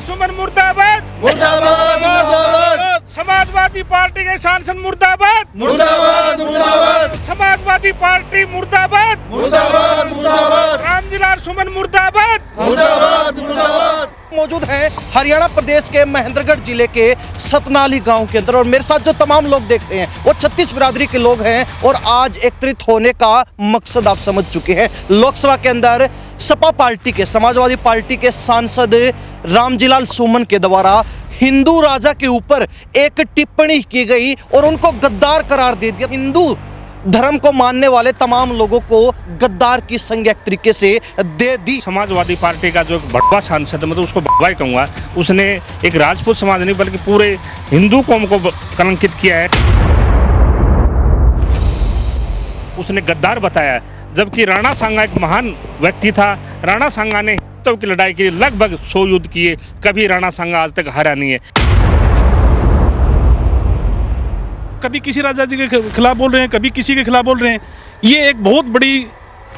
सुमन मुर्दाबाद मुर्दाबाद मुर्दाबाद। समाजवादी पार्टी के सांसद मुर्दाबाद मुर्दाबाद मुर्दाबाद समाजवादी पार्टी मुर्दाबाद मुर्दाबाद मुर्दाबाद। रामजिलाल सुमन मुर्दाबाद मुर्दाबाद मुर्दाबाद। मौजूद हैं हरियाणा प्रदेश के महेंद्रगढ़ जिले के सतनाली गांव के अंदर और मेरे साथ जो तमाम लोग देख रहे हैं वो 36 बिरादरी के लोग हैं और आज एकत्रित होने का मकसद आप समझ चुके हैं। लोकसभा के अंदर सपा पार्टी के समाजवादी पार्टी के सांसद रामजिलाल सुमन के द्वारा हिंदू राजा के ऊपर एक टिप्पणी की गई और उनको गद्दार करार दे दिया। हिंदू धर्म को मानने वाले तमाम लोगों को गद्दार की संज्ञा एक तरीके से दे दी। समाजवादी पार्टी का जो भड़वा सांसद मतलब उसको भड़वा ही कहूँगा, उसने एक राजपूत समाज नहीं बल्कि पूरे हिंदू कौम को कलंकित किया है। उसने गद्दार बताया, जबकि राणा सांगा एक महान व्यक्ति था। राणा सांगा ने हिंदुत्व की लड़ाई के लिए लगभग 100 युद्ध किए, कभी राणा सांगा आज तक हारा नहीं है। कभी किसी राजा जी के खिलाफ बोल रहे हैं, कभी किसी के खिलाफ बोल रहे हैं। ये एक बहुत बड़ी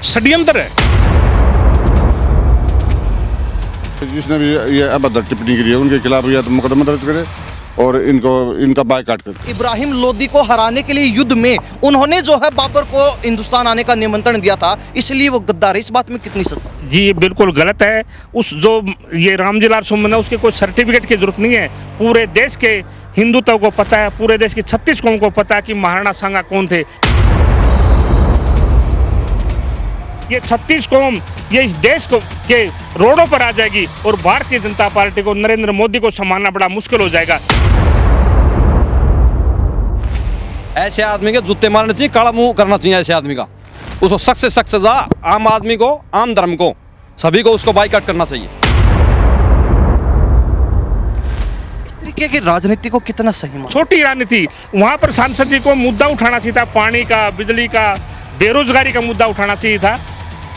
षड्यंत्र है। जिसने भी ये अभद्र टिप्पणी की है उनके खिलाफ या तो मुकदमा दर्ज करे और इनका बायकॉट करे। इब्राहिम लोदी को हराने के लिए युद्ध में उन्होंने जो है बाबर को हिंदुस्तान आने का निमंत्रण दिया था, इसलिए वो गद्दार है। इस बात में कितनी सच? जी ये बिल्कुल गलत है। उस जो ये रामजिलाल सुमन है उसके कोई सर्टिफिकेट की जरूरत नहीं है। पूरे देश के हिंदुत्व को पता है, पूरे देश की 36 कौम को पता है कि महाराणा सांगा कौन थे। ये 36 कौम ये इस देश को के रोडों पर आ जाएगी और भारतीय जनता पार्टी को, नरेंद्र मोदी को संभालना बड़ा मुश्किल हो जाएगा। ऐसे आदमी के जूते मारने चाहिए, काला मुंह करना चाहिए ऐसे आदमी का। उसको सख्त से सख्त सजा, आम आदमी को, आम धर्म को, सभी को उसको बाइकआउट करना चाहिए। तरीके की राजनीति को कितना सही माना? छोटी राजनीति। वहां पर सांसद जी को मुद्दा उठाना चाहिए था, पानी का, बिजली का, बेरोजगारी का मुद्दा उठाना चाहिए था,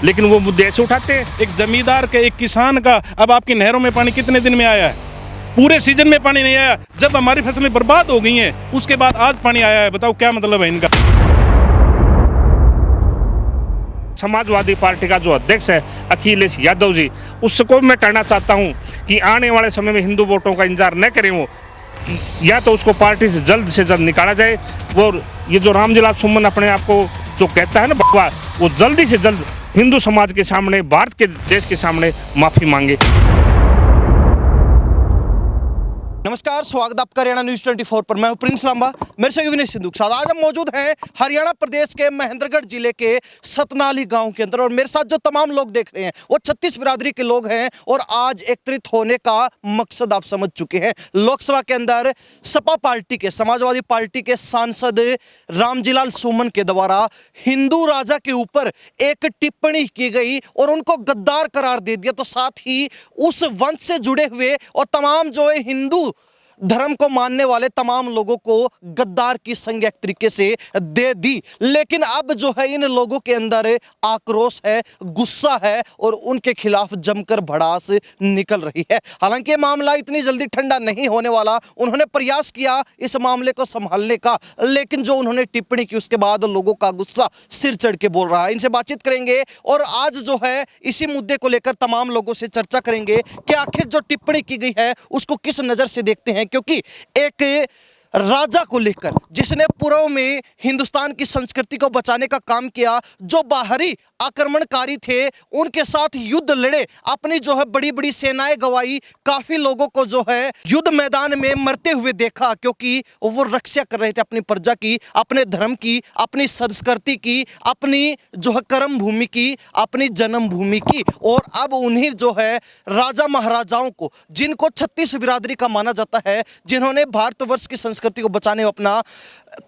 लेकिन वो मुद्दे ऐसे उठाते हैं। एक जमींदार के, एक किसान का, अब आपकी नहरों में पानी कितने दिन में आया है? पूरे सीजन में पानी नहीं आया। जब हमारी फसलें बर्बाद हो गई हैं उसके बाद आज पानी आया है। बताओ क्या मतलब है इनका? समाजवादी पार्टी का जो अध्यक्ष है अखिलेश यादव जी, उसको मैं कहना चाहता हूं कि आने वाले समय में हिंदू वोटों का इंतजार न करें। वो या तो उसको पार्टी से जल्द निकाला जाए और ये जो रामजिलाल सुमन अपने आप को जो कहता है ना भगवा, वो जल्दी से जल्द हिंदू समाज के सामने, भारत के देश के सामने माफी मांगे। नमस्कार, स्वागत आपका हरियाणा न्यूज 24 पर। मैं हूं प्रिंस लांबा, मेरे से विनय सिंधु के साथ। आज हम मौजूद हैं हरियाणा प्रदेश के महेंद्रगढ़ जिले के सतनाली गांव के अंदर और मेरे साथ जो तमाम लोग देख रहे हैं वो 36 बिरादरी के लोग हैं और आज एकत्रित होने का मकसद आप समझ चुके हैं। लोकसभा के अंदर सपा पार्टी के समाजवादी पार्टी के सांसद रामजिलाल सुमन के द्वारा हिंदू राजा के ऊपर एक टिप्पणी की गई और उनको गद्दार करार दे दिया। तो साथ ही उस वंश से जुड़े हुए और तमाम जो है हिंदू धर्म को मानने वाले तमाम लोगों को गद्दार की संज्ञा एक तरीके से दे दी। लेकिन अब जो है इन लोगों के अंदर आक्रोश है, गुस्सा है और उनके खिलाफ जमकर भड़ास निकल रही है। हालांकि ये मामला इतनी जल्दी ठंडा नहीं होने वाला। उन्होंने प्रयास किया इस मामले को संभालने का, लेकिन जो उन्होंने टिप्पणी की उसके बाद लोगों का गुस्सा सिर चढ़ के बोल रहा है। इनसे बातचीत करेंगे और आज जो है इसी मुद्दे को लेकर तमाम लोगों से चर्चा करेंगे कि आखिर जो टिप्पणी की गई है उसको किस नज़र से देखते हैं, क्योंकि एक राजा को लेकर जिसने पूर्व में हिंदुस्तान की संस्कृति को बचाने का काम किया, जो बाहरी आक्रमणकारी थे उनके साथ युद्ध लड़े, अपनी जो है बड़ी बड़ी सेनाएं गवाई, काफी लोगों को जो है युद्ध मैदान में मरते हुए देखा, क्योंकि वो रक्षा कर रहे थे अपनी प्रजा की, अपने धर्म की, अपनी संस्कृति की, अपनी जो है कर्म भूमि की, अपनी जन्मभूमि की। और अब उन्हीं जो है राजा महाराजाओं को, जिनको 36 बिरादरी का माना जाता है, जिन्होंने भारतवर्ष की संस्कृति को बचाने में अपना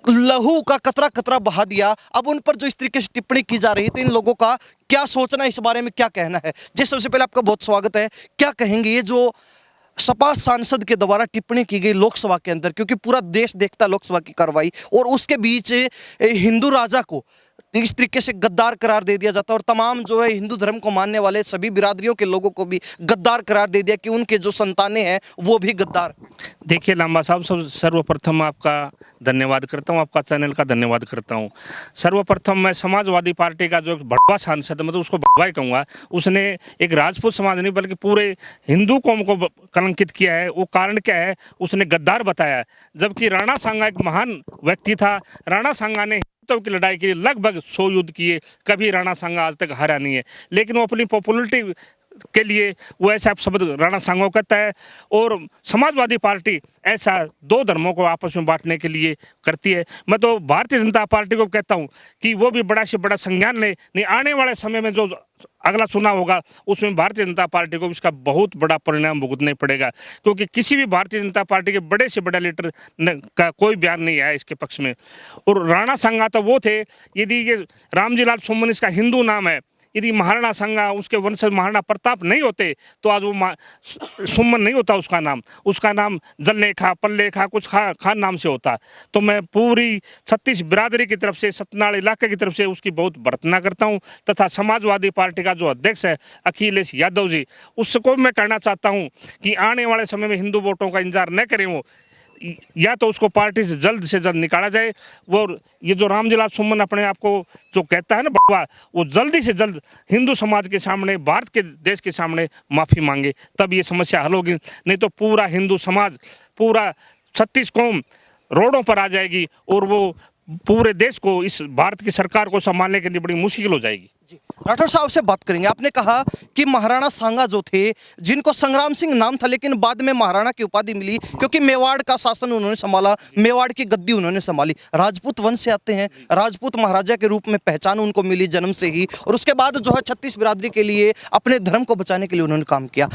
लहू का कतरा कतरा बहा दिया, अब उन पर जो इस तरीके से टिप्पणी की जा रही है तो इन लोगों का क्या सोचना है, इस बारे में क्या कहना है? जी सबसे पहले आपका बहुत स्वागत है। क्या कहेंगे ये जो सपा सांसद के द्वारा टिप्पणी की गई लोकसभा के अंदर, क्योंकि पूरा देश देखता है लोकसभा की कार्रवाई, और उसके बीच हिंदू राजा को इस तरीके से गद्दार करार दे दिया जाता है और तमाम जो है हिंदू धर्म को मानने वाले सभी बिरादरियों के लोगों को भी गद्दार करार दे दिया कि उनके जो संतानें हैं वो भी गद्दार। देखिए लांबा साहब, सर्वप्रथम आपका धन्यवाद करता हूँ, आपका चैनल का धन्यवाद करता हूँ। सर्वप्रथम मैं समाजवादी पार्टी का जो एक भड़वा सांसद, मतलब उसको भड़वा ही कहूँगा, उसने एक राजपूत समाज नहीं बल्कि पूरे हिंदू कौम को कलंकित किया है। वो कारण क्या है? उसने गद्दार बताया, जबकि राणा सांगा एक महान व्यक्ति था। राणा सांगा ने हिंदुत्व की लड़ाई के लिए लगभग 100 युद्ध किए, कभी राणा सांगा आज तक हारा नहीं है। लेकिन वो अपनी पॉपुलरिटी के लिए वो ऐसा शब्द राणा सांगा कहता है, और समाजवादी पार्टी ऐसा दो धर्मों को आपस में बांटने के लिए करती है। मैं तो भारतीय जनता पार्टी को कहता हूं कि वो भी बड़ा से बड़ा संज्ञान ले। नहीं, आने वाले समय में जो अगला चुनाव होगा उसमें भारतीय जनता पार्टी को इसका बहुत बड़ा परिणाम भुगतना पड़ेगा, क्योंकि किसी भी भारतीय जनता पार्टी के बड़े से बड़ा लीडर का कोई बयान नहीं आया इसके पक्ष में। और राणा सांगा तो वो थे, यदि ये रामजीलाल सुमन इसका हिंदू नाम है, यदि महाराणा सांगा उसके वंशज महाराणा प्रताप नहीं होते तो आज वो सुमन नहीं होता उसका नाम जललेखा पल्लेखा कुछ खान नाम से होता। तो मैं पूरी 36 बिरादरी की तरफ से, सतनाड़ इलाके की तरफ से उसकी बहुत भर्त्सना करता हूं, तथा समाजवादी पार्टी का जो अध्यक्ष है अखिलेश यादव जी, उसको मैं कहना चाहता हूं कि आने वाले समय में हिंदू वोटों का इंतजार न करें, वो या तो उसको पार्टी से जल्द निकाला जाए। वो ये जो रामजीलाल सुमन अपने आप को जो कहता है ना बड़वा, वो जल्दी से जल्द हिंदू समाज के सामने, भारत के देश के सामने माफ़ी मांगे, तब ये समस्या हल होगी। नहीं तो पूरा हिंदू समाज, पूरा 36 कौम रोडों पर आ जाएगी और वो पूरे देश को, इस भारत की सरकार को संभालने के लिए बड़ी मुश्किल हो जाएगी। राठौर साहब से बात करेंगे। आपने कहा कि महाराणा सांगा जो थे, जिनको संग्राम सिंह नाम था लेकिन बाद में महाराणा की उपाधि मिली क्योंकि मेवाड़ का शासन उन्होंने संभाला, मेवाड़ की गद्दी उन्होंने संभाली। राजपूत वंश से आते हैं, राजपूत महाराजा के रूप में पहचान उनको मिली जन्म से ही, और उसके बाद जो है 36 बिरादरी के लिए, अपने धर्म को बचाने के लिए उन्होंने काम किया।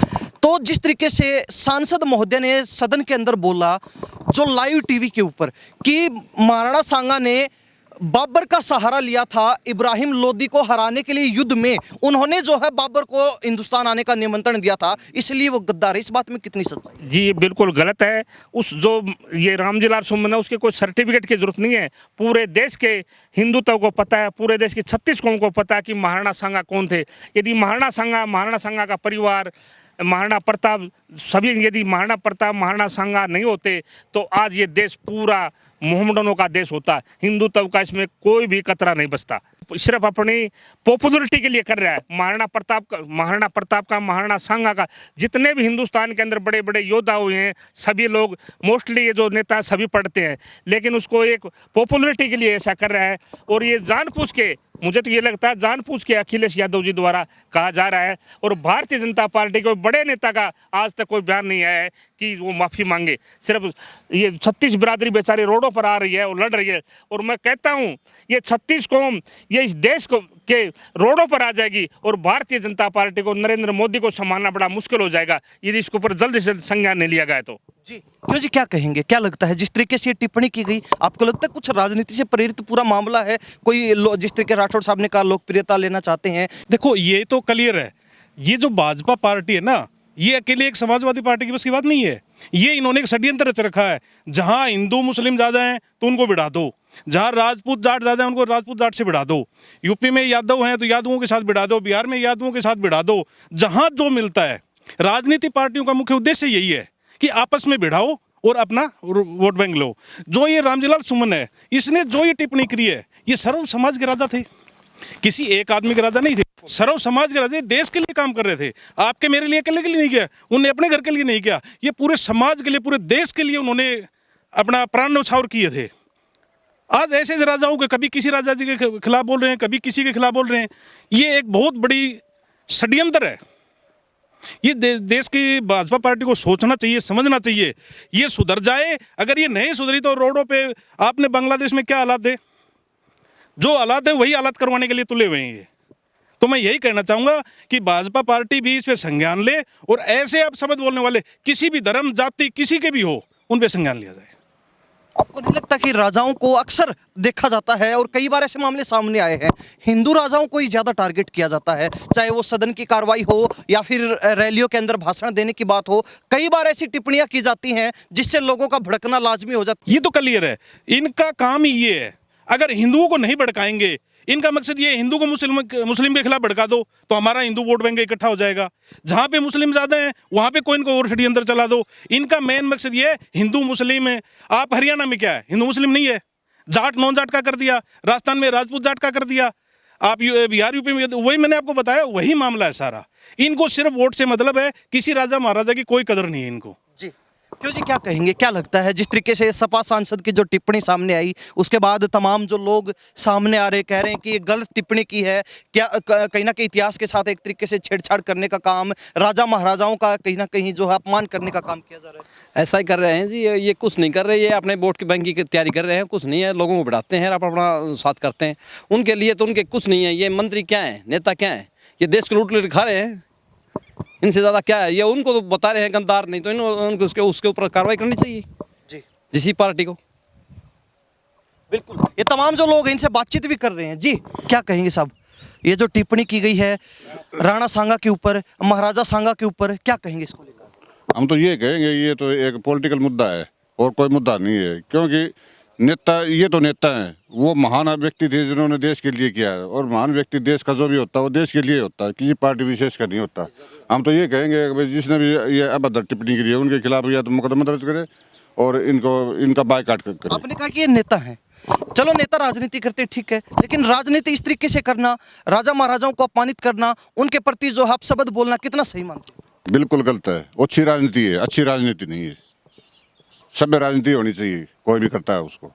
तो जिस तरीके से सांसद महोदय ने सदन के अंदर बोला, जो लाइव टीवी के ऊपर, कि महाराणा सांगा ने बाबर का सहारा लिया था इब्राहिम लोदी को हराने के लिए युद्ध में, उन्होंने जो है बाबर को हिंदुस्तान आने का निमंत्रण दिया था, इसलिए वो गद्दार है। इस बात में कितनी सच्चाई? जी ये बिल्कुल गलत है। उस जो ये रामजीलाल सुमन है, उसके कोई सर्टिफिकेट की जरूरत नहीं है। पूरे देश के हिंदुत्व को पता है, पूरे देश की 36 कौम को पता है कि महाराणा सांगा कौन थे। यदि महाराणा सांगा का परिवार, महाराणा प्रताप, सभी, यदि महाराणा प्रताप, महाराणा सांगा नहीं होते तो आज ये देश पूरा मोहम्मदनों का देश होता। हिंदुत्व का इसमें कोई भी कतरा नहीं बचता। सिर्फ अपनी पॉपुलरिटी के लिए कर रहा है। महाराणा प्रताप का, महाराणा सांगा का, जितने भी हिंदुस्तान के अंदर बड़े बड़े योद्धा हुए हैं, सभी लोग, मोस्टली ये जो नेता सभी पढ़ते हैं, लेकिन उसको एक पॉपुलरिटी के लिए ऐसा कर रहा है। और ये जानबूझ के, मुझे तो ये लगता है जानबूझ के अखिलेश यादव जी द्वारा कहा जा रहा है। और भारतीय जनता पार्टी के बड़े नेता का आज तक कोई बयान नहीं आया है कि वो माफ़ी मांगे। सिर्फ ये 36 बिरादरी बेचारी रोडों पर आ रही है और लड़ रही है। और मैं कहता हूँ ये 36 कौम ये इस देश को के रोडों पर आ जाएगी और भारतीय जनता पार्टी को, नरेंद्र मोदी को संभालना बड़ा मुश्किल हो जाएगा यदि इसके ऊपर जल्द से जल्द संज्ञान नहीं लिया गया तो। जी क्यों जी, क्या कहेंगे? क्या लगता है जिस तरीके से ये टिप्पणी की गई, आपको लगता है कुछ राजनीति से प्रेरित पूरा मामला है? कोई जिस तरीके राठौड़ साहब ने कहा लोकप्रियता लेना चाहते हैं। देखो ये तो क्लियर है, ये जो भाजपा पार्टी है ना, ये अकेले एक समाजवादी पार्टी की बस की बात नहीं है। ये इन्होंने एक षड्यंत्र रच रखा है। जहां हिंदू मुस्लिम ज़्यादा हैं तो उनको बिड़ा दो, जहां राजपूत जाट ज़्यादा हैं उनको राजपूत जाट से बिड़ा दो, यूपी में यादव हैं तो यादवों के साथ बिड़ा दो, बिहार में यादवों के साथ बिड़ा दो। जहां जो मिलता है, राजनीति पार्टियों का मुख्य उद्देश्य यही है कि आपस में बिड़ाओ और अपना वोट बैंक लो। जो ये रामजीलाल सुमन है, इसने जो ये टिप्पणी करी है, ये सर्व समाज के राजा थे, किसी एक आदमी के राजा नहीं थे, सर्व समाज के राजा, देश के लिए काम कर रहे थे। आपके मेरे लिए अकेले के लिए नहीं किया, उन्होंने अपने घर के लिए नहीं किया, ये पूरे समाज के लिए, पूरे देश के लिए उन्होंने अपना प्राण न्यौछावर किए थे। आज ऐसे राजाओं के, कभी किसी राजा जी के खिलाफ बोल रहे हैं, कभी किसी के खिलाफ बोल रहे हैं। ये एक बहुत बड़ी षड्यंत्र है। ये देश की भाजपा पार्टी को सोचना चाहिए, समझना चाहिए, ये सुधर जाए। अगर ये नहीं सुधरी तो रोडों पे आपने बांग्लादेश में क्या हालात है, जो हालात है वही हालात करवाने के लिए तुले हुए हैं ये। तो मैं यही कहना चाहूँगा कि भाजपा पार्टी भी इस पे संज्ञान ले और ऐसे आप शब्द बोलने वाले किसी भी धर्म जाति किसी के भी हो, उन पे संज्ञान लिया जाए। आपको नहीं लगता कि राजाओं को अक्सर देखा जाता है और कई बार ऐसे मामले सामने आए हैं, हिंदू राजाओं को ही ज़्यादा टारगेट किया जाता है, चाहे वो सदन की कार्रवाई हो या फिर रैलियों के अंदर भाषण देने की बात हो। कई बार ऐसी टिप्पणियां की जाती हैं जिससे लोगों का भड़कना लाजमी हो जाता है। ये तो क्लियर है, इनका काम ही ये है। अगर हिंदुओं को नहीं भड़काएंगे, इनका मकसद ये हिंदू को मुस्लिम के खिलाफ भड़का दो तो हमारा हिंदू वोट बैंक इकट्ठा हो जाएगा। जहाँ पे मुस्लिम ज़्यादा हैं वहाँ पे कोई इनको और षड्यंत्र चला दो। इनका मेन मकसद ये है हिंदू मुस्लिम है। आप हरियाणा में क्या है, हिंदू मुस्लिम नहीं है, जाट नॉन जाट का कर दिया, राजस्थान में राजपूत जाट का कर दिया, आप बिहार यूपी में वही मैंने आपको बताया, वही मामला है सारा। इनको सिर्फ वोट से मतलब है, किसी राजा महाराजा की कोई कदर नहीं है इनको। जी क्यों जी, क्या कहेंगे, क्या लगता है जिस तरीके से सपा सांसद की जो टिप्पणी सामने आई उसके बाद तमाम जो लोग सामने आ रहे कह रहे हैं कि ये गलत टिप्पणी की है, क्या कहीं ना कहीं इतिहास के साथ एक तरीके से छेड़छाड़ करने का काम, राजा महाराजाओं का कहीं ना कहीं जो है अपमान करने का काम किया जा रहा है? ऐसा ही कर रहे हैं जी, ये कुछ नहीं कर रहे, ये अपने वोट की बैंक की तैयारी कर रहे हैं, कुछ नहीं है, लोगों को बढ़ाते हैं, आप अपना साथ करते हैं। उनके लिए तो उनके कुछ नहीं है, ये मंत्री क्या है, नेता क्या है, ये देश को लूट खा रहे हैं, इनसे ज़्यादा क्या है। ये उनको तो बता रहे हैं गद्दार, नहीं तो उनको उसके ऊपर कार्रवाई करनी चाहिए जी जिसी पार्टी को। बिल्कुल, ये तमाम जो लोग हैं इनसे बातचीत भी कर रहे हैं। जी क्या कहेंगे साहब, ये जो टिप्पणी की गई है राणा सांगा के ऊपर, महाराजा सांगा के ऊपर, क्या कहेंगे इसको लेकर? हम तो ये कहेंगे ये तो एक पॉलिटिकल मुद्दा है और कोई मुद्दा नहीं है, क्योंकि नेता, ये तो नेता हैं, वो महान व्यक्ति थे जिन्होंने देश के लिए किया है, और महान व्यक्ति देश का जो भी होता है वो देश के लिए होता है, किसी पार्टी विशेष का नहीं होता। हम तो ये कहेंगे कि भाई जिसने भी ये अभद्र टिप्पणी की है उनके खिलाफ या तो मुकदमा दर्ज करे और इनका बायकॉट करे। आपने कहा कि ये नेता हैं, चलो नेता राजनीति करते ठीक है, लेकिन राजनीति इस तरीके से करना, राजा महाराजाओं को अपमानित करना, उनके प्रति जो अपशब्द बोलना कितना सही मानते हैं? बिल्कुल गलत है, अच्छी राजनीति है, अच्छी राजनीति नहीं है, सभ्य राजनीति होनी चाहिए, कोई भी करता है उसको।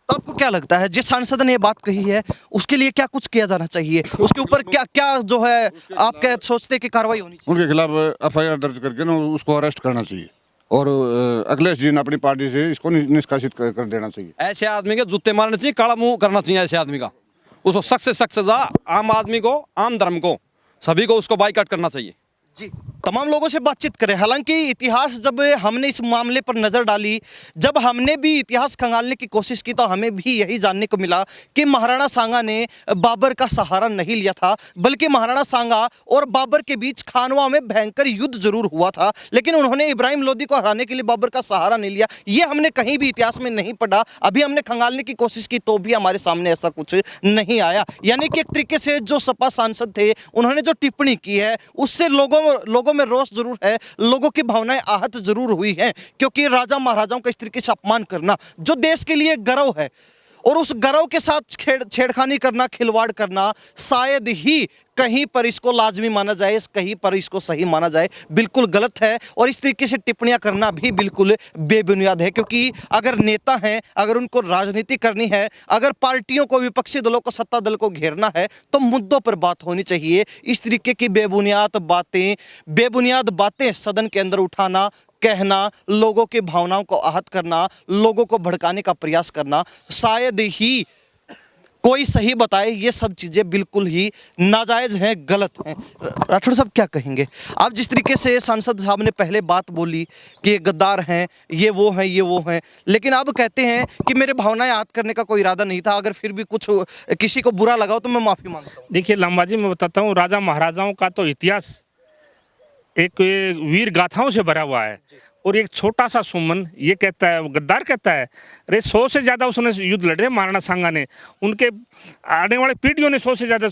तो आपको क्या लगता है जिस सांसद ने ये बात कही है उसके लिए क्या कुछ किया जाना चाहिए, उसके ऊपर क्या क्या जो है आप क्या सोचते हैं कि कार्रवाई होनी चाहिए? उनके खिलाफ एफआईआर दर्ज करके ना उसको अरेस्ट करना चाहिए और अखिलेश जी ने अपनी पार्टी से इसको निष्कासित कर देना चाहिए। ऐसे आदमी के जूते मारने चाहिए, काला मुंह करना चाहिए ऐसे आदमी का, उसको सख्त से सख्त सजा, आम आदमी को, आम धर्म को, सभी को उसको बाइकआउट करना चाहिए। जी तमाम लोगों से बातचीत करें। हालांकि इतिहास, जब हमने इस मामले पर नज़र डाली, जब हमने भी इतिहास खंगालने की कोशिश की तो हमें भी यही जानने को मिला कि महाराणा सांगा ने बाबर का सहारा नहीं लिया था, बल्कि महाराणा सांगा और बाबर के बीच खानवा में भयंकर युद्ध जरूर हुआ था, लेकिन उन्होंने इब्राहिम लोदी को हराने के लिए बाबर का सहारा नहीं लिया। ये हमने कहीं भी इतिहास में नहीं पढ़ा। अभी हमने खंगालने की कोशिश की तो भी हमारे सामने ऐसा कुछ नहीं आया। यानी कि एक तरीके से जो सपा सांसद थे उन्होंने जो टिप्पणी की है उससे लोगों में रोष जरूर है, लोगों की भावनाएं आहत जरूर हुई हैं, क्योंकि राजा महाराजाओं का इस तरीके से अपमान करना जो देश के लिए गौरव है और उस गौरव के साथ छेड़खानी करना, खिलवाड़ करना, शायद ही कहीं पर इसको लाजमी माना जाए, कहीं पर इसको सही माना जाए, बिल्कुल गलत है। और इस तरीके से टिप्पणियां करना भी बिल्कुल बेबुनियाद है, क्योंकि अगर नेता हैं, अगर उनको राजनीति करनी है, अगर पार्टियों को, विपक्षी दलों को, सत्ता दल को घेरना है तो मुद्दों पर बात होनी चाहिए। इस तरीके की बेबुनियाद बातें सदन के अंदर उठाना, कहना, लोगों की भावनाओं को आहत करना, लोगों को भड़काने का प्रयास करना, शायद ही कोई सही बताए, ये सब चीज़ें बिल्कुल ही नाजायज़ हैं, गलत हैं। राठौड़ साहब क्या कहेंगे आप, जिस तरीके से सांसद साहब ने पहले बात बोली कि ये गद्दार हैं, ये वो हैं, लेकिन अब कहते हैं कि मेरे भावनाएं आहत करने का कोई इरादा नहीं था, अगर फिर भी कुछ किसी को बुरा लगा हो तो मैं माफ़ी मांगता हूँ। देखिए लंबा जी, मैं बताता हूँ, राजा महाराजाओं का तो इतिहास एक वीर गाथाओं से भरा हुआ है, और एक छोटा सा सुमन ये कहता है, गद्दार कहता है, अरे 100 से ज़्यादा उसने युद्ध लड़े महाराणा सांगा ने, उनके आने वाले पीढ़ियों ने 100 से ज़्यादा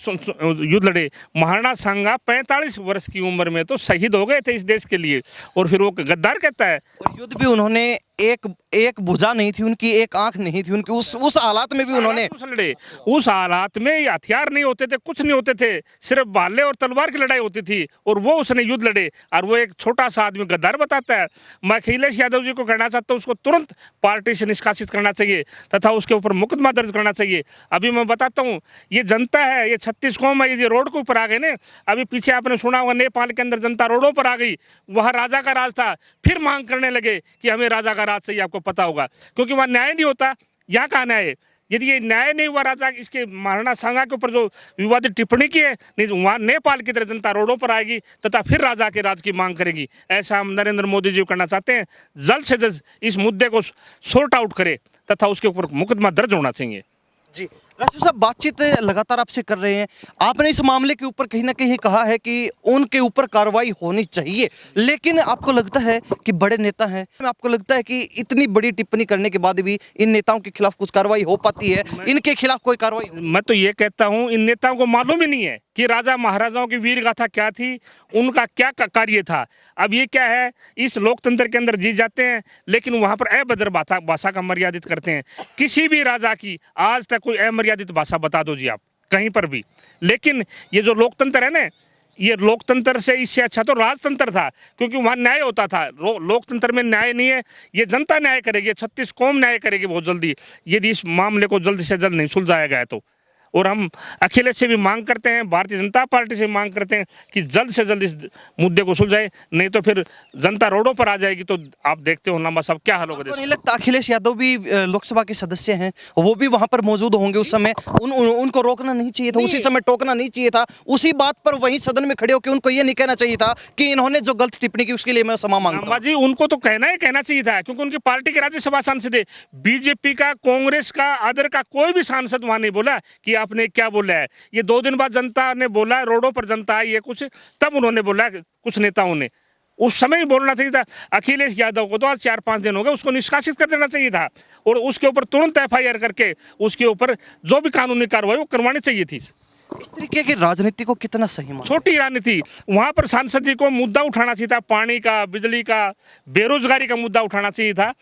युद्ध लड़े। महाराणा सांगा 45 वर्ष की उम्र में तो शहीद हो गए थे इस देश के लिए, और फिर वो गद्दार कहता है। और युद्ध भी उन्होंने एक भुजा नहीं थी उनकी, एक आंख नहीं थी उनकी, उस हालात में भी उन्होंने लड़े। उस हालात में ये हथियार नहीं होते थे, कुछ नहीं होते थे, सिर्फ भाले और तलवार की लड़ाई होती थी, और वो उसने युद्ध लड़े, और वो एक छोटा सा आदमी गद्दार बताता है। मैं अखिलेश यादव जी को कहना चाहता हूँ उसको तुरंत पार्टी से निष्कासित करना चाहिए तथा उसके ऊपर मुकदमा दर्ज करना चाहिए। अभी मैं बताता हूँ, ये जनता है, ये 36 कौम है, ये रोड के ऊपर आ गए ना। अभी पीछे आपने सुना होगा नेपाल के अंदर जनता रोडों पर आ गई, वहाँ राजा का राज था, फिर मांग करने लगे कि हमें राजा का राज चाहिए। आपको पता होगा, क्योंकि वहाँ न्याय नहीं होता। यहाँ कहाँ न्याय है? यदि ये न्याय नहीं हुआ राजा, इसके महाराणा सांगा के ऊपर जो विवादित टिप्पणी की है, नहीं वहाँ नेपाल की तरह जनता रोडों पर आएगी तथा फिर राजा के राज की मांग करेगी। ऐसा हम नरेंद्र मोदी जी को करना चाहते हैं। जल्द से जल्द इस मुद्दे को सॉर्ट आउट करे तथा उसके ऊपर मुकदमा दर्ज होना चाहिए। जी राजू साहब, बातचीत लगातार आपसे कर रहे हैं। आपने इस मामले के ऊपर कहीं ना कहीं कहा है कि उनके ऊपर कार्रवाई होनी चाहिए, लेकिन आपको लगता है कि बड़े नेता हैं, आपको लगता है कि इतनी बड़ी टिप्पणी करने के बाद भी इन नेताओं के खिलाफ कुछ कार्रवाई हो पाती है? इनके खिलाफ कोई कार्रवाई मैं तो ये कहता हूँ इन नेताओं को मालूम ही नहीं है कि राजा महाराजाओं की वीर गाथा क्या थी, उनका क्या कार्य था। अब ये क्या है, इस लोकतंत्र के अंदर जी जाते हैं लेकिन वहाँ पर अभद्र भाषा का मर्यादित करते हैं। किसी भी राजा की आज तक कोई अमर्यादित भाषा बता दो जी आप कहीं पर भी। लेकिन ये जो लोकतंत्र है ना, ये लोकतंत्र से इससे अच्छा तो राजतंत्र था, क्योंकि वहाँ न्याय होता था। लोकतंत्र में न्याय नहीं है, ये जनता न्याय करेगी, 36 कौम न्याय करेगी बहुत जल्दी, यदि इस मामले को जल्द से जल्द नहीं सुलझाया गया तो। और हम अखिलेश से भी मांग करते हैं, भारतीय जनता पार्टी से मांग करते हैं कि जल्द से जल्द इस मुद्दे को सुलझाए, नहीं तो फिर जनता रोडों पर आ जाएगी। तो आप देखते हो लंबा साहब क्या हाल होगा। नहीं लगता अखिलेश यादव भी लोकसभा के सदस्य हैं, वो भी वहां पर मौजूद होंगे उस समय? उनको रोकना नहीं चाहिए था, उसी समय टोकना नहीं चाहिए था, उसी बात पर वहीं सदन में खड़े होकर उनको ये नहीं कहना चाहिए था कि इन्होंने जो गलत टिप्पणी की उसके लिए मैं क्षमा मांगता हूं? जी उनको तो कहना चाहिए था, क्योंकि उनकी पार्टी के राज्यसभा सांसद है। बीजेपी का, कांग्रेस का, अदर का कोई भी सांसद वहां नहीं बोला कि आपने क्या बोला है। ये 2 दिन बाद जनता ने बोला, रोडों पर जनता आई है कुछ, तब उन्होंने बोला, कुछ नेताओं ने उस समय ही बोलना चाहिए था। अखिलेश यादव को तो आज 4-5 दिन हो गए, उसको निष्कासित कर देना चाहिए था और उसके ऊपर तुरंत FIR करके उसके ऊपर जो भी कानूनी कार्रवाई वो करवानी चाहिए थी। इस तरीके की राजनीति को कितना सही माना? छोटी राजनीति, वहां पर सांसद जी को मुद्दा उठाना चाहिए था, पानी का, बिजली का, बेरोजगारी का मुद्दा उठाना चाहिए था,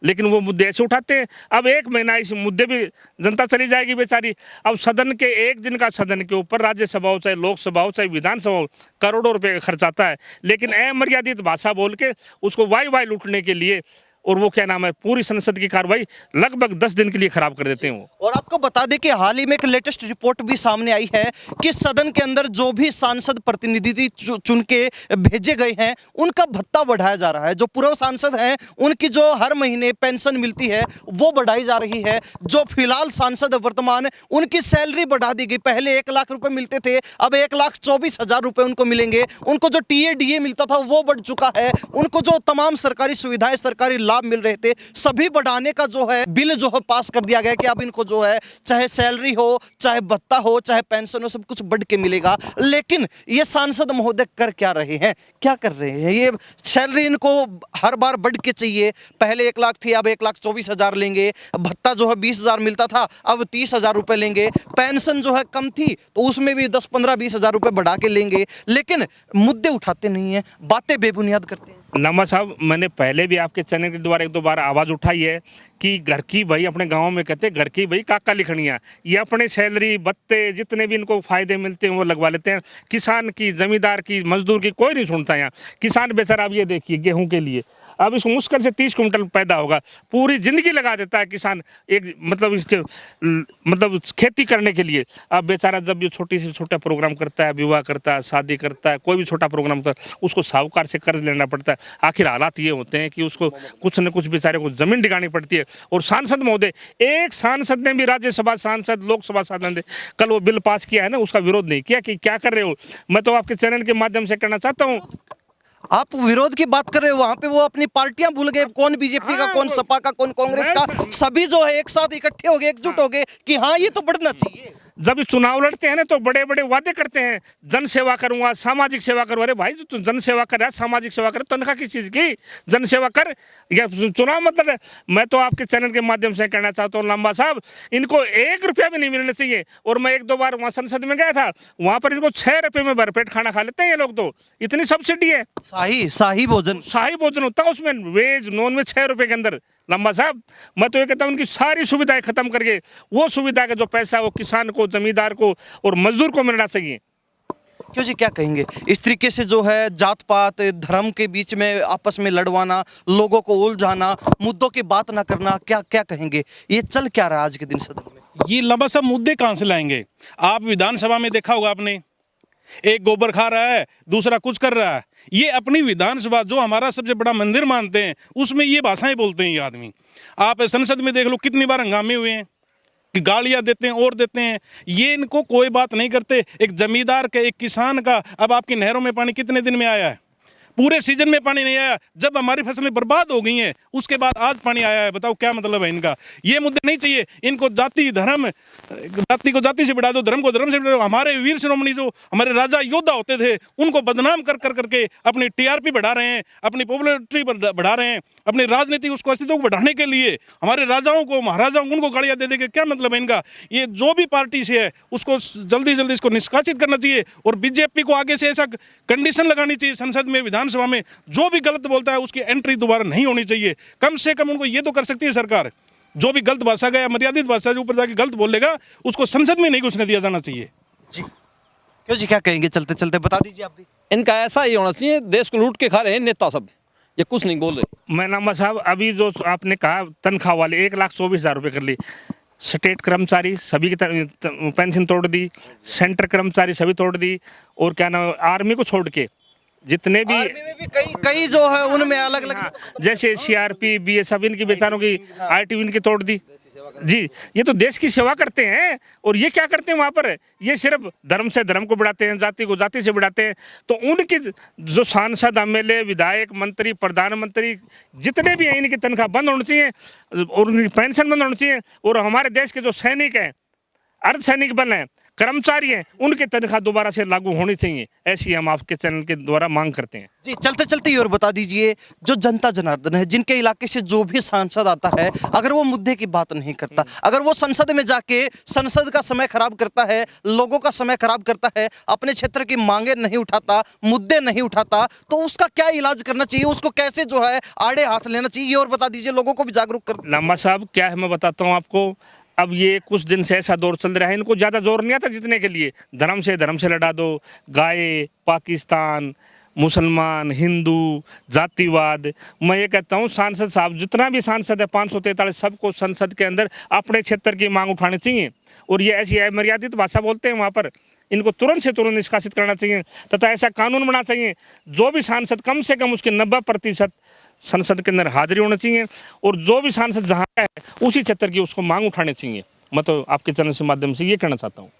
लेकिन वो मुद्दे ऐसे उठाते हैं। अब 1 महीना इस मुद्दे भी जनता चली जाएगी बेचारी। अब सदन के 1 दिन का सदन के ऊपर राज्यसभा हो, चाहे लोकसभा हो, चाहे विधानसभा हो, करोड़ों रुपए का खर्च आता है, लेकिन अमर्यादित भाषा बोल के उसको वाई लूटने के लिए, और वो क्या नाम है, पूरी संसद की कार्रवाई लगभग 10 दिन के लिए खराब कर देते हैं वो। और आपको बता दें कि हाल ही में एक लेटेस्ट रिपोर्ट भी सामने आई है कि सदन के अंदर जो भी सांसद प्रतिनिधि चुन के भेजे गए हैं उनका भत्ता बढ़ाया जा रहा है। जो पूर्व सांसद हैं उनकी जो हर महीने पेंशन मिलती है वो बढ़ाई जा रही है। जो फिलहाल सांसद वर्तमान, उनकी सैलरी बढ़ा दी गई। पहले 1 लाख रुपए मिलते थे, अब 1,24,000 रुपए उनको मिलेंगे। उनको जो TADA मिलता था वो बढ़ चुका है। उनको जो तमाम सरकारी सुविधाएं, सरकारी लाभ मिल रहे थे, सभी बढ़ाने का जो है बिल जो है पास कर दिया गया कि अब इनको जो है चाहे सैलरी हो, चाहे भत्ता हो, चाहे पेंशन हो, सब कुछ बढ़ के मिलेगा। लेकिन ये सांसद महोदय कर क्या रहे हैं, क्या कर रहे हैं? ये सैलरी इनको हर बार बढ़ के चाहिए। पहले 1 लाख थी, अब 1,24,000 लेंगे। भत्ता जो है 20,000 मिलता था, अब 30,000 रुपए लेंगे। पेंशन जो है कम थी तो उसमें भी 10, 15, 20,000 रुपए बढ़ा के लेंगे। लेकिन मुद्दे उठाते नहीं है, बातें बेबुनियाद करते हैं। लांबा साहब, मैंने पहले भी आपके चैनल के द्वारा 1-2 बार आवाज़ उठाई है कि घर की भाई, अपने गांव में कहते हैं घर की भाई काका लिखनिया। ये अपने सैलरी, भत्ते, जितने भी इनको फायदे मिलते हैं वो लगवा लेते हैं। किसान की, जमींदार की, मजदूर की कोई नहीं सुनता। यहाँ किसान बेचारा, अब ये देखिए गेहूं के लिए अब इस मुश्किल से 30 कुंटल पैदा होगा, पूरी जिंदगी लगा देता है किसान एक मतलब खेती करने के लिए। अब बेचारा जब ये छोटी से छोटा प्रोग्राम करता है, विवाह करता है, शादी करता है, कोई भी छोटा प्रोग्राम करता है, उसको साहूकार से कर्ज लेना पड़ता है। आखिर हालात ये होते हैं कि उसको कुछ न कुछ बेचारे को जमीन दिखानी पड़ती है। और सांसद महोदय, एक सांसद ने भी, राज्यसभा सांसद, लोकसभा सांसद, कल वो बिल पास किया है ना, उसका विरोध नहीं किया कि क्या कर रहे हो। मैं तो आपके चैनल के माध्यम से कहना चाहता हूँ, आप विरोध की बात कर रहे हो, वहां पे वो अपनी पार्टियां भूल गए। कौन बीजेपी का, कौन सपा का, कौन कांग्रेस का, सभी जो है एक साथ इकट्ठे हो गए, एकजुट हो गए कि हाँ ये तो बढ़ना चाहिए। जब चुनाव लड़ते हैं ना तो बड़े बड़े वादे करते हैं, जन सेवा करूंगा, सामाजिक सेवा करूंगा। अरे भाई, तू जन सेवा कर रहा है, सामाजिक सेवा कर, तनख्वाह किस चीज़ की? जन सेवा कर, या चुनाव मतलब है। मैं तो आपके चैनल के माध्यम से कहना चाहता हूँ लांबा साहब, इनको 1 रुपया भी नहीं मिलना चाहिए। और मैं 1-2 बार वहाँ संसद में गया था, वहाँ पर इनको 6 रुपये में भरपेट खाना खा लेते हैं ये लोग। तो इतनी सब्सिडी है, शाही भोजन होता है उसमें, वेज नॉन वेज 6 रुपये के अंदर। लंबा साहब, मैं तो ये कहता हूँ उनकी सारी सुविधाएं खत्म करके वो सुविधा का जो पैसा वो किसान को, जमींदार को और मजदूर को मिलना चाहिए। क्यों जी, क्या कहेंगे? इस तरीके से जो है जात पात, धर्म के बीच में आपस में लड़वाना, लोगों को उलझाना, मुद्दों की बात ना करना, क्या कहेंगे? ये चल क्या रहा है आज के दिन सदन में? ये लंबा सब मुद्दे कहाँ से लाएंगे? आप विधानसभा में देखा होगा आपने, एक गोबर खा रहा है, दूसरा कुछ कर रहा है। ये अपनी विधानसभा, जो हमारा सबसे बड़ा मंदिर मानते हैं, उसमें ये भाषाएं बोलते हैं ये आदमी। आप संसद में देख लो कितनी बार हंगामे हुए हैं कि गालियां देते हैं और देते हैं। ये इनको कोई बात नहीं करते। एक जमींदार का, एक किसान का, अब आपकी नहरों में पानी कितने दिन में आया है? पूरे सीजन में पानी नहीं आया, जब हमारी फसलें बर्बाद हो गई हैं उसके बाद आज पानी आया है। बताओ क्या मतलब है इनका? ये मुद्दे नहीं चाहिए इनको। जाति धर्म, जाति को जाति से बढ़ा दो, धर्म को धर्म से बढ़ा दो। हमारे वीर शिरोमणि जो हमारे राजा योद्धा होते थे उनको बदनाम कर कर करके अपनी टीआरपी बढ़ा रहे हैं, अपनी पॉपुलैरिटी बढ़ा रहे हैं, अपनी राजनीतिक उसको अस्तित्व को बढ़ाने के लिए हमारे राजाओं को महाराजाओं को उनको गालियां दे देंगे। क्या मतलब है इनका? ये जो भी पार्टी से है उसको जल्दी जल्दी इसको निष्कासित करना चाहिए और बीजेपी को आगे से ऐसा कंडीशन लगानी चाहिए संसद में, विधानसभा में, जो भी गलत बोलता है उसकी एंट्री दोबारा नहीं होनी चाहिए। कम से कम उनको ये तो कर सकती है सरकार, जो भी गलत भाषा का या मर्यादित भाषा जो ऊपर जाके गलत बोलेगा उसको संसद में नहीं घुसने दिया जाना चाहिए। जी क्यों जी, क्या कहेंगे चलते चलते, बता दीजिए आप भी। इनका ऐसा ही होना चाहिए, देश को लूट के खा रहे हैं नेता सब, ये कुछ नहीं बोल रहे। मैं नामा साहब, अभी जो आपने कहा तनख्वाह वाले 1,24,000 रुपये कर ली, स्टेट कर्मचारी सभी की पेंशन तोड़ दी, सेंटर कर्मचारी सभी तोड़ दी, और क्या नाम आर्मी को छोड़ के जितने भी, आर्मी में भी कई जो है उनमें अलग अलग, हाँ, जैसे सीआरपी बीएसएफ इनकी बेचारों की आईटी इनकी तोड़ दी। जी, ये तो देश की सेवा करते हैं, और ये क्या करते हैं वहाँ पर? ये सिर्फ धर्म से धर्म को बढ़ाते हैं, जाति को जाति से बढ़ाते हैं। तो उनकी जो सांसद, एमएलए, विधायक, मंत्री, प्रधानमंत्री जितने भी हैं, इनकी तनख्वाह बंद होनी चाहिए और उनकी पेंशन बंद होनी चाहिए। और हमारे देश के जो सैनिक हैं, अर्धसैनिक बल हैं, कर्मचारी हैं, उनकी तनख्वाह दोबारा से लागू होनी चाहिए। ऐसी हम आपके चैनल के द्वारा मांग करते हैं। जी चलते चलते ये और बता दीजिए, जो जनता जनार्दन है, जिनके इलाके से जो भी सांसद आता है, अगर वो मुद्दे की बात नहीं करता, अगर वो संसद में जाके संसद का समय खराब करता है, लोगों का समय खराब करता है, अपने क्षेत्र की मांगे नहीं उठाता, मुद्दे नहीं उठाता, तो उसका क्या इलाज करना चाहिए? उसको कैसे जो है आड़े हाथ लेना चाहिए? ये और बता दीजिए, लोगों को भी जागरूक कर। लांबा साहब, क्या है मैं बताता हूँ आपको। अब ये कुछ दिन से ऐसा दौर चल रहा है, इनको ज़्यादा जोर नहीं आता जीतने के लिए। धर्म से लड़ा दो, गाय, पाकिस्तान, मुसलमान, हिंदू, जातिवाद। मैं ये कहता हूँ सांसद साहब, जितना भी सांसद है 543, सबको संसद के अंदर अपने क्षेत्र की मांग उठानी चाहिए। और ये ऐसी मर्यादित भाषा बोलते हैं वहाँ पर, इनको तुरंत से तुरंत निष्कासित करना चाहिए, तथा ऐसा कानून बनाना चाहिए जो भी सांसद कम से कम उसके 90% संसद के अंदर हाजिरी होनी चाहिए, और जो भी सांसद जहाँ है उसी क्षेत्र की उसको मांग उठानी चाहिए। मैं तो आपके चैनल के माध्यम से ये कहना चाहता हूँ।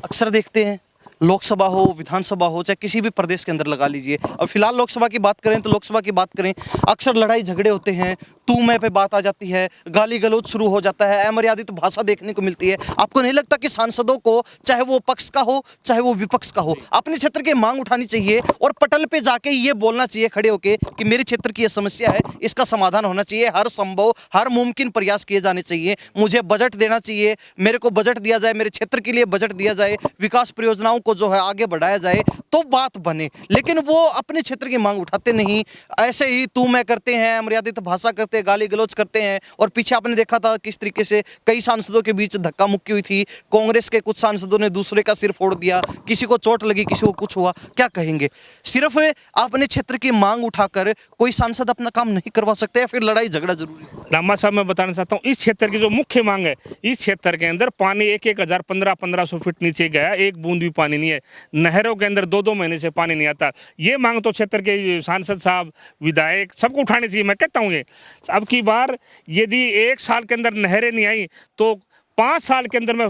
अक्सर देखते हैं, लोकसभा हो, विधानसभा हो, चाहे किसी भी प्रदेश के अंदर लगा लीजिए। अब फिलहाल लोकसभा की बात करें तो लोकसभा की बात करें, अक्सर लड़ाई झगड़े होते हैं, तू मैं पे बात आ जाती है, गाली गलौज शुरू हो जाता है, अमर्यादित भाषा देखने को मिलती है। आपको नहीं लगता कि सांसदों को, चाहे वो पक्ष का हो चाहे वो विपक्ष का हो, अपने क्षेत्र की मांग उठानी चाहिए और पटल पे जाके ये बोलना चाहिए खड़े होके कि मेरे क्षेत्र की ये समस्या है, इसका समाधान होना चाहिए, हर संभव हर मुमकिन प्रयास किए जाने चाहिए, मुझे बजट देना चाहिए, मेरे को बजट दिया जाए, मेरे क्षेत्र के लिए बजट दिया जाए, विकास परियोजनाओं को जो है आगे बढ़ाया जाए, तो बात बने। लेकिन वो अपने क्षेत्र की मांग उठाते नहीं, ऐसे ही तू मैं करते हैं, अमर्यादित भाषा करते हैं, गाली गलौज करते हैं। और पीछे आपने देखा था किस तरीके से कई सांसदों के बीच धक्का मुक्की हुई थी, कांग्रेस के कुछ सांसदों ने दूसरे का सिर फोड़ दिया, किसी को चोट लगी, किसी को कुछ हुआ। क्या कहेंगे? सिर्फ अपने क्षेत्र की मांग उठाकर कोई सांसद अपना काम नहीं करवा सकते, या फिर लड़ाई झगड़ा जरूरी है? लांबा साहब, मैं बताना चाहता हूँ, इस क्षेत्र की जो मुख्य मांग है, इस क्षेत्र के अंदर पानी 1,000 1500 फीट नीचे गया, एक बूंद भी पानी नहीं है। नहरों के अंदर 2-2 महीने से पानी नहीं आता। ये मांग तो क्षेत्र के सांसद साहब, विधायक सबको उठानी चाहिए। मैं कहता हूँ ये अब की बार यदि 1 साल के अंदर नहरें नहीं आई तो 5 साल के अंदर मैं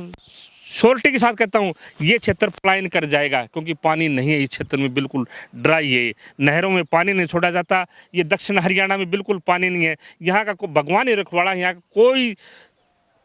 श्योरिटी के साथ कहता हूँ ये क्षेत्र पलायन कर जाएगा, क्योंकि पानी नहीं है इस क्षेत्र में, बिल्कुल ड्राई है। नहरों में पानी नहीं छोड़ा जाता। ये दक्षिण हरियाणा में बिल्कुल पानी नहीं है। यहाँ का भगवान ही रखवाड़ा, यहाँ का कोई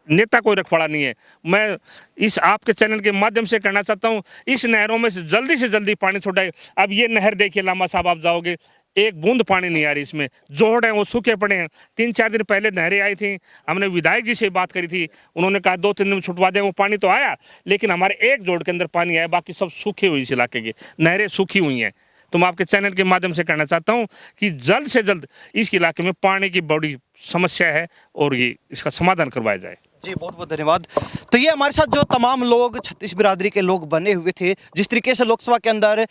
नेता कोई रखवाड़ा नहीं है। मैं इस आपके चैनल के माध्यम से कहना चाहता हूँ, इस नहरों में से जल्दी पानी छोड़ाए। अब ये नहर देखिए लांबा साहब, आप जाओगे एक बूंद पानी नहीं आ रही इसमें, जोड़ हैं वो सूखे पड़े हैं। 3-4 दिन पहले नहरें आई थी, हमने विधायक जी से बात करी थी, उन्होंने कहा 2-3 दिन में छुटवा दें। वो पानी तो आया, लेकिन हमारे एक जोड़ के अंदर पानी आया, बाकी सब सूखे हुए इस इलाके के नहरें सूखी हुई हैं। तो मैं आपके चैनल के माध्यम से कहना चाहता हूँ कि जल्द से जल्द इस इलाके में पानी की बड़ी समस्या है और ये इसका समाधान करवाया जाए। जी बहुत बहुत धन्यवाद। तो ये हमारे साथ जो तमाम लोग छत्तीस बिरादरी के लोग बने हुए थे, जिस तरीके से लोकसभा के अंदर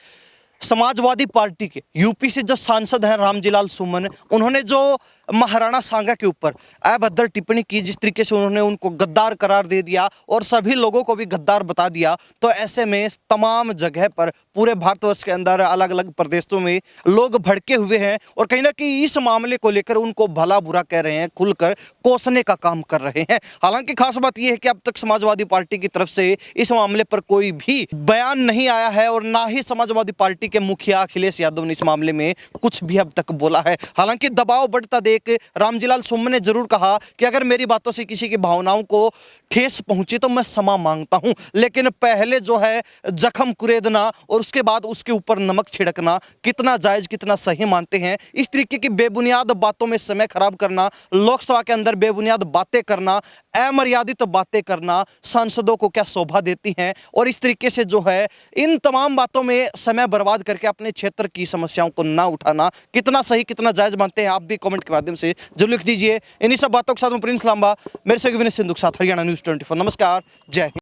समाजवादी पार्टी के यूपी से जो सांसद हैं रामजीलाल सुमन, उन्होंने जो महाराणा सांगा के ऊपर अभद्र टिप्पणी की, जिस तरीके से उन्होंने उनको गद्दार करार दे दिया और सभी लोगों को भी गद्दार बता दिया, तो ऐसे में तमाम जगह पर पूरे भारतवर्ष के अंदर अलग अलग प्रदेशों में लोग भड़के हुए हैं और कहीं ना कहीं इस मामले को लेकर उनको भला बुरा कह रहे हैं, खुलकर कोसने का काम कर रहे हैं। हालांकि खास बात यह है कि अब तक समाजवादी पार्टी की तरफ से इस मामले पर कोई भी बयान नहीं आया है और ना ही समाजवादी पार्टी के मुखिया अखिलेश यादव ने इस मामले में कुछ भी अब तक बोला है। हालांकि दबाव बढ़ता देख रामजीलाल सुम्म ने जरूर कहा कि अगर मेरी बातों से किसी की भावनाओं को ठेस पहुंची तो मैं क्षमा मांगता हूं, लेकिन पहले जो है जख्म कुरेदना और उसके बाद उसके ऊपर नमक छिड़कना कितना जायज कितना सही मानते हैं? इस तरीके की बेबुनियाद बातों में समय खराब करना, लोकसभा के अंदर बेबुनियाद बातें करना, अमर्यादित बातें करना सांसदों को क्या शोभा देती हैं? और इस तरीके से जो है इन तमाम बातों में समय बर्बाद करके अपने क्षेत्र की समस्याओं को ना उठाना कितना सही कितना जायज मानते हैं? आप भी कमेंट के माध्यम से जरूर लिख दीजिए। इन्हीं सब बातों के साथ मैं प्रिंस लांबा, मेरे से विनय सिंधु के साथ हरियाणा न्यूज़ 24। नमस्कार, जय हिंद।